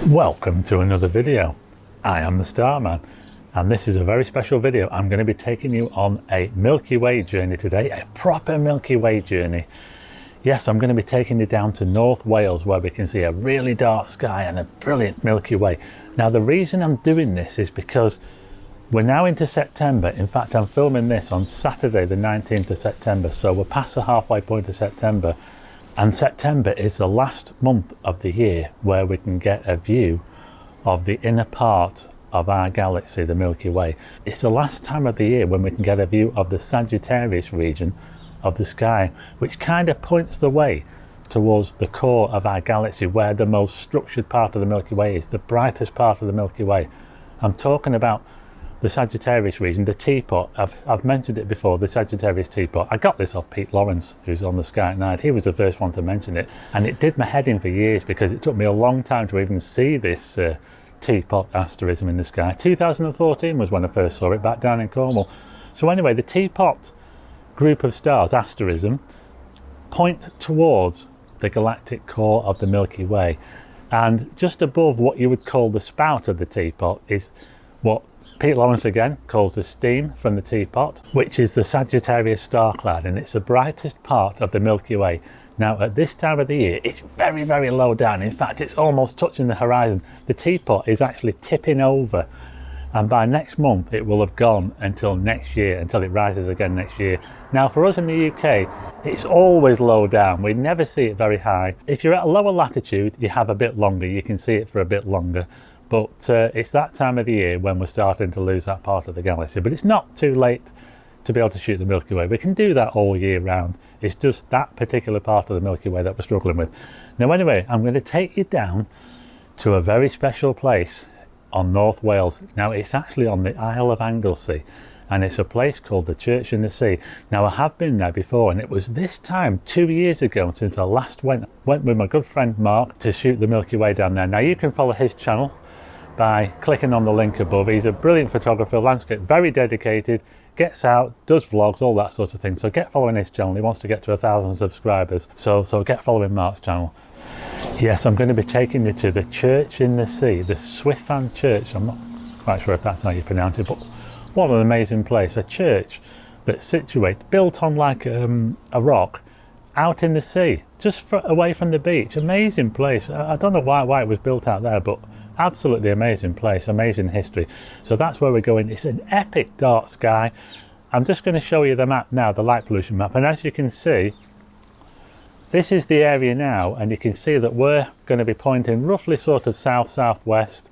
Welcome to another video. I am the Starman, and this is a very special video. I'm going to be taking you on a Milky Way journey today, a proper Milky Way journey. Yes, I'm going to be taking you down to North Wales where we can see a really dark sky and a brilliant Milky Way. Now the reason I'm doing this is because we're now into September. In fact, I'm filming this on Saturday the 19th of September, so we're past the halfway point of September. And September is the last month of the year where we can get a view of the inner part of our galaxy, the Milky Way. It's the last time of the year when we can get a view of the Sagittarius region of the sky, which kind of points the way towards the core of our galaxy, where the most structured part of the Milky Way is, the brightest part of the Milky Way. I'm talking about the Sagittarius region, the teapot. I've mentioned it before, the Sagittarius teapot. I got this off Pete Lawrence, who's on the Sky at Night. He was the first one to mention it, and it did my head in for years because it took me a long time to even see this teapot asterism in the sky. 2014 was when I first saw it, back down in Cornwall. So anyway, the teapot group of stars, asterism, point towards the galactic core of the Milky Way. And just above what you would call the spout of the teapot is what Pete Lawrence again calls the steam from the teapot, which is the Sagittarius star cloud, and it's the brightest part of the Milky Way. Now at this time of the year it's very, very low down. In fact, it's almost touching the horizon. The teapot is actually tipping over, and by next month it will have gone until next year, until it rises again next year. Now for us in the UK, it's always low down. We never see it very high. If you're at a lower latitude, you have a bit longer, you can see it for a bit longer. But it's that time of the year when we're starting to lose that part of the galaxy. But it's not too late to be able to shoot the Milky Way. We can do that all year round. It's just that particular part of the Milky Way that we're struggling with. Now anyway, I'm going to take you down to a very special place on North Wales. Now it's actually on the Isle of Anglesey, and it's a place called the Church in the Sea. Now I have been there before, and it was this time 2 years ago since I last went with my good friend Mark to shoot the Milky Way down there. Now you can follow his channel by clicking on the link above. He's a brilliant photographer, landscape, very dedicated, gets out, does vlogs, all that sort of thing. So get following his channel. He wants to get to 1,000 subscribers. So get following Mark's channel. Yes, I'm going to be taking you to the Church in the Sea, the Cwyfan Church. I'm not quite sure if that's how you pronounce it, but what an amazing place. A church that's situated, built on like a rock, out in the sea, just away from the beach. Amazing place. I don't know why it was built out there, but absolutely amazing place, amazing history. So that's where we're going. It's an epic dark sky. I'm just going to show you the map now, the light pollution map, and as you can see, this is the area now, and you can see that we're going to be pointing roughly sort of south-southwest,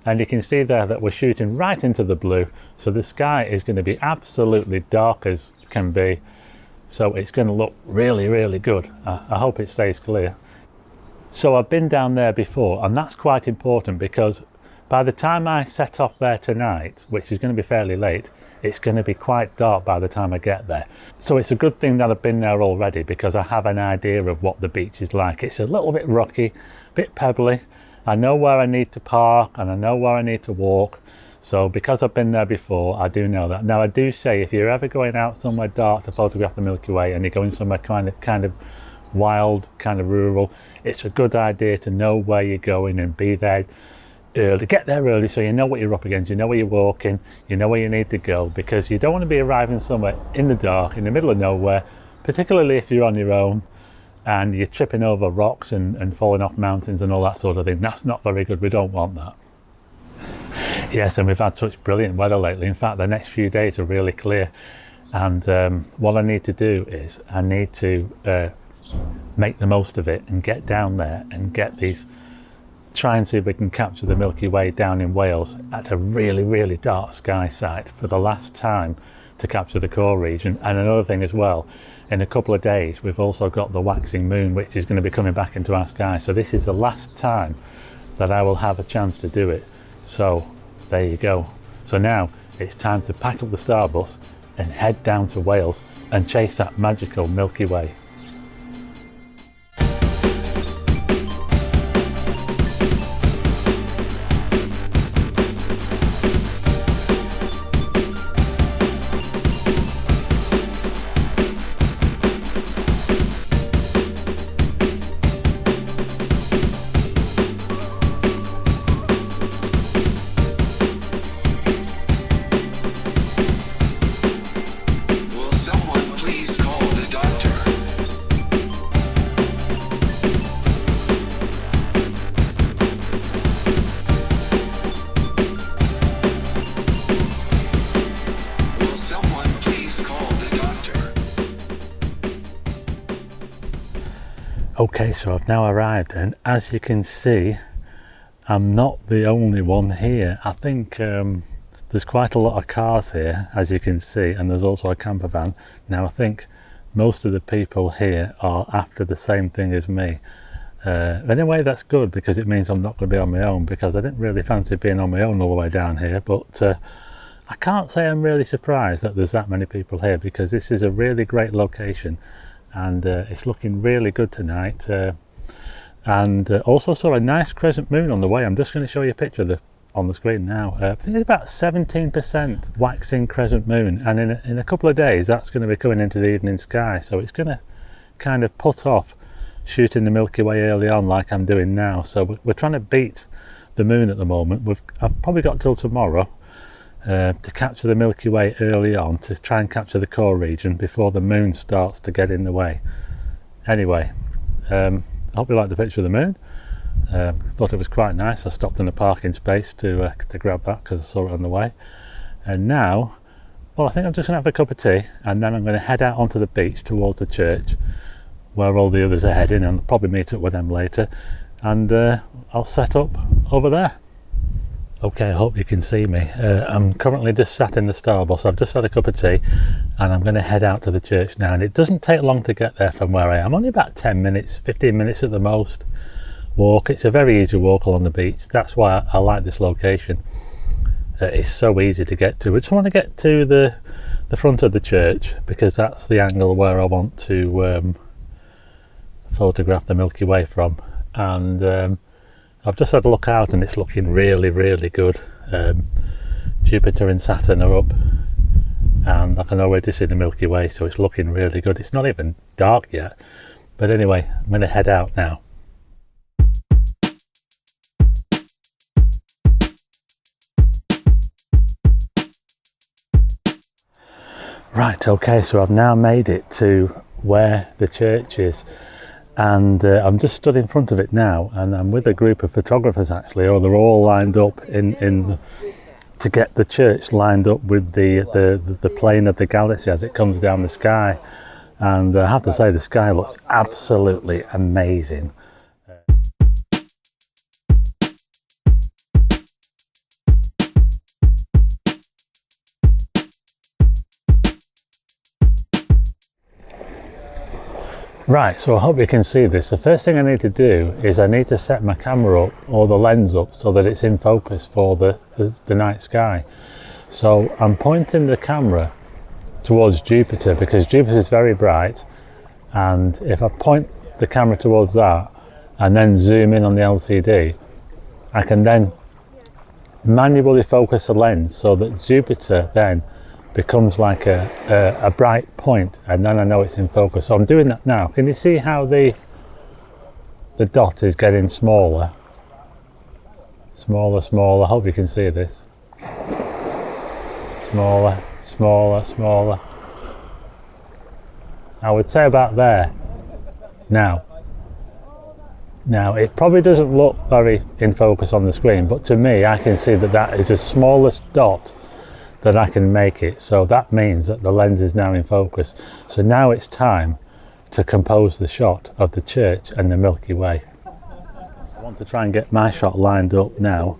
and you can see there that we're shooting right into the blue. So the sky is going to be absolutely dark as can be, so it's going to look really, really good. I hope it stays clear. So I've been down there before, and that's quite important because by the time I set off there tonight, which is going to be fairly late, it's going to be quite dark by the time I get there. So it's a good thing that I've been there already because I have an idea of what the beach is like. It's a little bit rocky, a bit pebbly. I know where I need to park and I know where I need to walk. So because I've been there before, I do know that. Now I do say if you're ever going out somewhere dark to photograph the Milky Way and you're going somewhere kind of wild, kind of rural, it's a good idea to know where you're going and be there early. Get there early so you know what you're up against, you know where you're walking, you know where you need to go, because you don't want to be arriving somewhere in the dark, in the middle of nowhere, particularly if you're on your own and you're tripping over rocks and falling off mountains and all that sort of thing. That's not very good. We don't want that. Yes, and we've had such brilliant weather lately. In fact, the next few days are really clear, and what I need to do is I need to make the most of it and get down there and try and see if we can capture the Milky Way down in Wales at a really, really dark sky site for the last time to capture the core region. And another thing as well, in a couple of days we've also got the waxing moon, which is going to be coming back into our sky. So this is the last time that I will have a chance to do it. So there you go. So now it's time to pack up the Starbus and head down to Wales and chase that magical Milky Way. so I've now arrived, and as you can see, I'm not the only one here. I think there's quite a lot of cars here, as you can see, and there's also a camper van. Now I think most of the people here are after the same thing as me. Anyway, that's good, because it means I'm not going to be on my own, because I didn't really fancy being on my own all the way down here. But I can't say I'm really surprised that there's that many people here, because this is a really great location, and it's looking really good tonight. And also saw a nice crescent moon on the way. I'm just going to show you a picture of on the screen now. I think it's about 17% waxing crescent moon, and in a couple of days that's going to be coming into the evening sky, so it's going to kind of put off shooting the Milky Way early on like I'm doing now. So we're trying to beat the moon at the moment. I've probably got till tomorrow to capture the Milky Way early on, to try and capture the core region before the moon starts to get in the way. Anyway, I hope you like the picture of the moon. Thought it was quite nice. I stopped in a parking space to grab that, because I saw it on the way. And now, well, I think I'm just going to have a cup of tea, and then I'm going to head out onto the beach towards the church, where all the others are heading, and I'll probably meet up with them later, and I'll set up over there. Okay, I hope you can see me. I'm currently just sat in the Starbucks. I've just had a cup of tea, and I'm going to head out to the church now, and it doesn't take long to get there from where I am. Only about 10 minutes, 15 minutes at the most walk. It's a very easy walk along the beach. That's why I like this location. It's so easy to get to. I just want to get to the front of the church, because that's the angle where I want to photograph the Milky Way from. And I've just had a look out, and it's looking really, really good. Jupiter and Saturn are up, and I can already see the Milky Way, so it's looking really good. It's not even dark yet, but anyway, I'm going to head out now. Right, okay, so I've now made it to where the church is, and I'm just stood in front of it now, and I'm with a group of photographers actually, or they're all lined up in to get the church lined up with the plane of the galaxy as it comes down the sky. And I have to say, the sky looks absolutely amazing. Right, so I hope you can see this. The first thing I need to do is I need to set my camera up, or the lens up, so that it's in focus for the night sky. So I'm pointing the camera towards Jupiter, because Jupiter is very bright, and if I point the camera towards that and then zoom in on the LCD, I can then manually focus the lens so that Jupiter then becomes like a bright point, and then I know it's in focus. So I'm doing that now. Can you see how the dot is getting smaller? Smaller, smaller. I hope you can see this. Smaller, smaller, smaller. I would say about there. Now it probably doesn't look very in focus on the screen, but to me, I can see that is the smallest dot that I can make it. So that means that the lens is now in focus. So now it's time to compose the shot of the church and the Milky Way. I want to try and get my shot lined up now,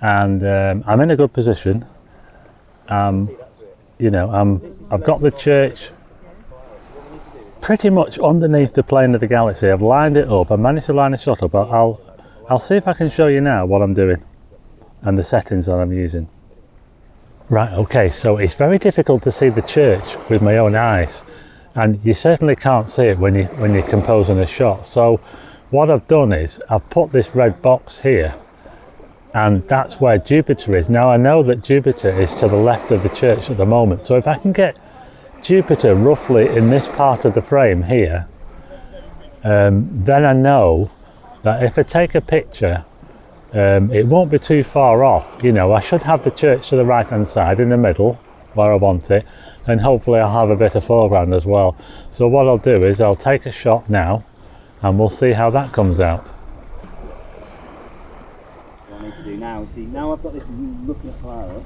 and I'm in a good position. You know, I've got the church pretty much underneath the plane of the galaxy. I've lined it up. I managed to line the shot up. I'll see if I can show you now what I'm doing and the settings that I'm using. Right, okay, so it's very difficult to see the church with my own eyes, and you certainly can't see it when you're composing a shot. So what I've done is I've put this red box here, and that's where Jupiter is. Now I know that Jupiter is to the left of the church at the moment, so if I can get Jupiter roughly in this part of the frame here, then I know that if I take a picture, it won't be too far off. You know, I should have the church to the right hand side in the middle where I want it, and hopefully I'll have a bit of foreground as well. So what I'll do is I'll take a shot now, and we'll see how that comes out. What I need to do now, see, now I've got this looking at Clara,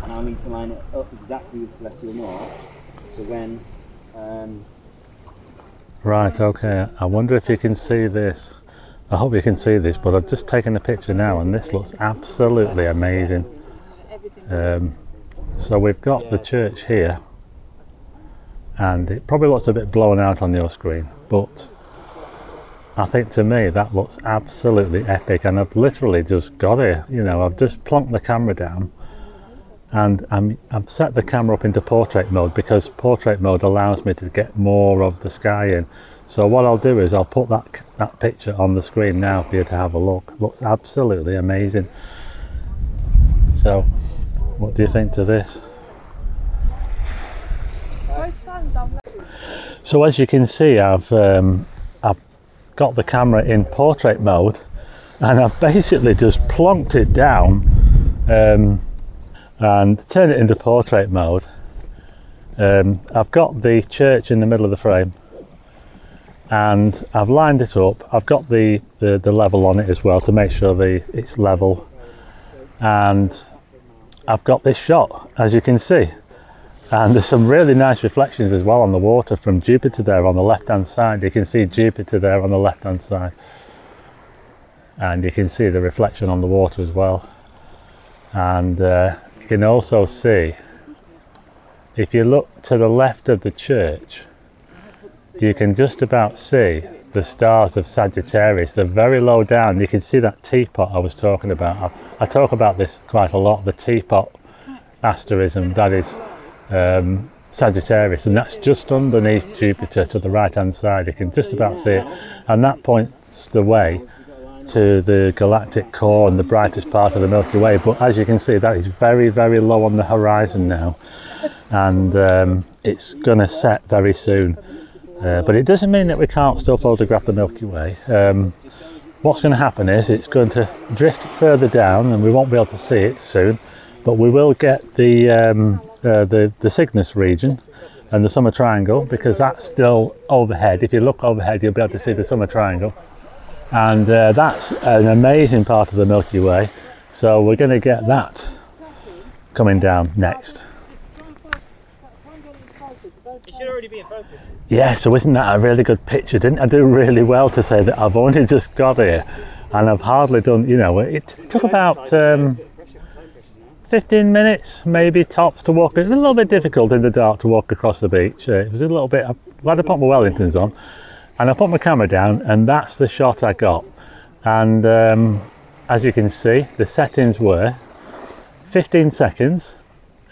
and I need to line it up exactly with Celestial North, so when Right, okay, I wonder if you can see this. I hope you can see this, but I've just taken a picture now and this looks absolutely amazing. So we've got the church here, and it probably looks a bit blown out on your screen, but I think to me that looks absolutely epic, and I've literally just got here, you know, I've just plonked the camera down and I've set the camera up into portrait mode because portrait mode allows me to get more of the sky in. So what I'll do is I'll put that picture on the screen now for you to have a look. It looks absolutely amazing. So what do you think to this? So as you can see, I've got the camera in portrait mode and I've basically just plonked it down and turn it into portrait mode. I've got the church in the middle of the frame and I've lined it up. I've got the level on it as well to make sure it's level, and I've got this shot, as you can see, and there's some really nice reflections as well on the water from Jupiter there on the left hand side. You can see Jupiter there on the left hand side, and you can see the reflection on the water as well. And you can also see, if you look to the left of the church, you can just about see the stars of Sagittarius. They're very low down. You can see that teapot I was talking about. I talk about this quite a lot, the teapot asterism, that is Sagittarius, and that's just underneath Jupiter to the right hand side. You can just about see it, and that points the way to the galactic core and the brightest part of the Milky Way. But as you can see, that is very, very low on the horizon now, and it's going to set very soon. But it doesn't mean that we can't still photograph the Milky Way. What's going to happen is it's going to drift further down and we won't be able to see it soon, but we will get the Cygnus region and the Summer Triangle, because that's still overhead. If you look overhead, you'll be able to see the Summer Triangle, and that's an amazing part of the Milky Way. So we're going to get that coming down next. It should already be in focus. Yeah, so isn't that a really good picture? Didn't I do really well to say that I've only just got here and I've hardly done, you know, it took about 15 minutes maybe tops to walk. It was a little bit difficult in the dark to walk across the beach. It was a little bit, I'm glad I put my Wellingtons on and I put my camera down, and that's the shot I got. And as you can see, the settings were 15 seconds.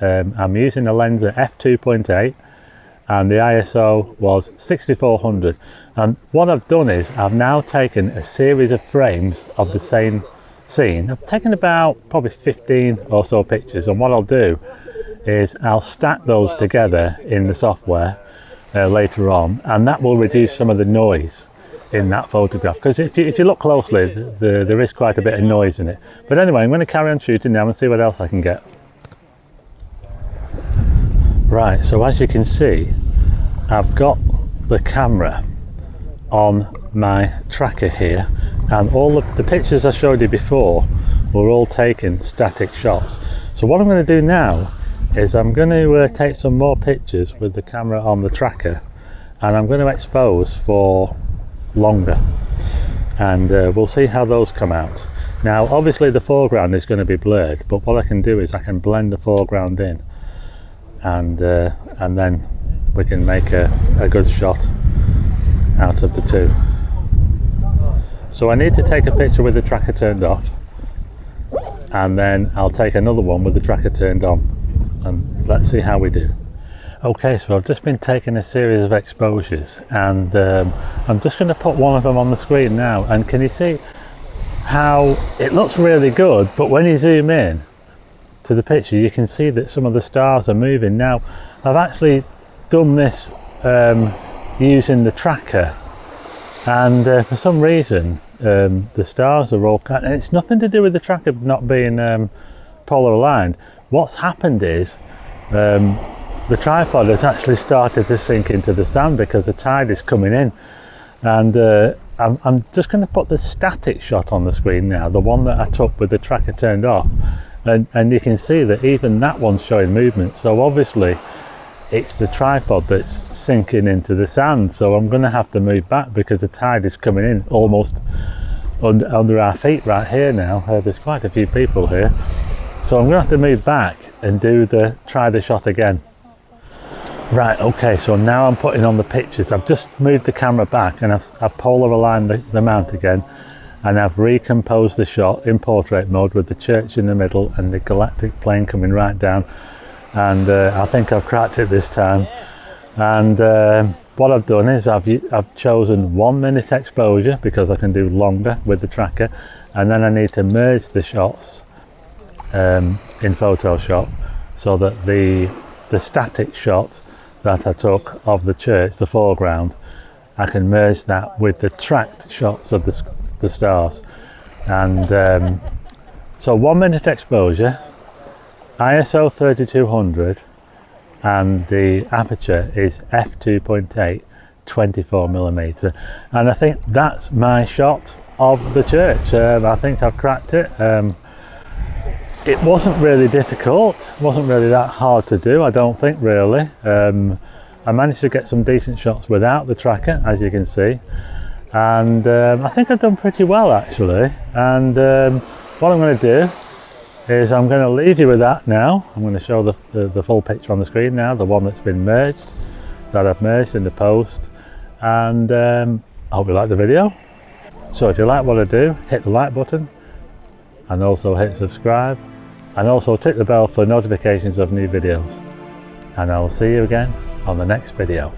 I'm using a lens at f2.8 and the ISO was 6400. And what I've done is I've now taken a series of frames of the same scene. I've taken about probably 15 or so pictures, and what I'll do is I'll stack those together in the software later on, and that will reduce some of the noise in that photograph, because if you look closely, there is quite a bit of noise in it. But anyway, I'm going to carry on shooting now and see what else I can get. Right, so as you can see, I've got the camera on my tracker here, and all of the pictures I showed you before were all taken static shots. So what I'm going to do now is I'm going to take some more pictures with the camera on the tracker, and I'm going to expose for longer, and we'll see how those come out. Now obviously the foreground is going to be blurred, but what I can do is I can blend the foreground in, and then we can make a good shot out of the two. So I need to take a picture with the tracker turned off, and then I'll take another one with the tracker turned on, and let's see how we do. Okay, so I've just been taking a series of exposures, and I'm just going to put one of them on the screen now, and can you see how it looks really good, but when you zoom in to the picture you can see that some of the stars are moving. Now I've actually done this using the tracker, and for some reason the stars are all and it's nothing to do with the tracker not being polar aligned. What's happened is the tripod has actually started to sink into the sand because the tide is coming in, and I'm just going to put the static shot on the screen now, the one that I took with the tracker turned off, and you can see that even that one's showing movement. So obviously it's the tripod that's sinking into the sand. So I'm going to have to move back because the tide is coming in almost under our feet right here now. There's quite a few people here. So I'm going to have to move back and try the shot again. Right, okay, so now I'm putting on the pictures. I've just moved the camera back and I've polar aligned the mount again, and I've recomposed the shot in portrait mode with the church in the middle and the galactic plane coming right down. And I think I've cracked it this time. And what I've done is I've chosen 1 minute exposure because I can do longer with the tracker, and then I need to merge the shots in Photoshop so that the static shot that I took of the church, the foreground, I can merge that with the tracked shots of the stars. And so 1 minute exposure, ISO 3200, and the aperture is f2.8 24mm, and I think that's my shot of the church. I think I've cracked it. It wasn't really difficult, wasn't really that hard to do, I don't think, really. I managed to get some decent shots without the tracker, as you can see, and I think I've done pretty well actually. And what I'm going to do is I'm going to leave you with that now. I'm going to show the full picture on the screen now, the one that's been merged, that I've merged in the post, and I hope you like the video. So if you like what I do, hit the like button and also hit subscribe, and also tick the bell for notifications of new videos, and I will see you again on the next video.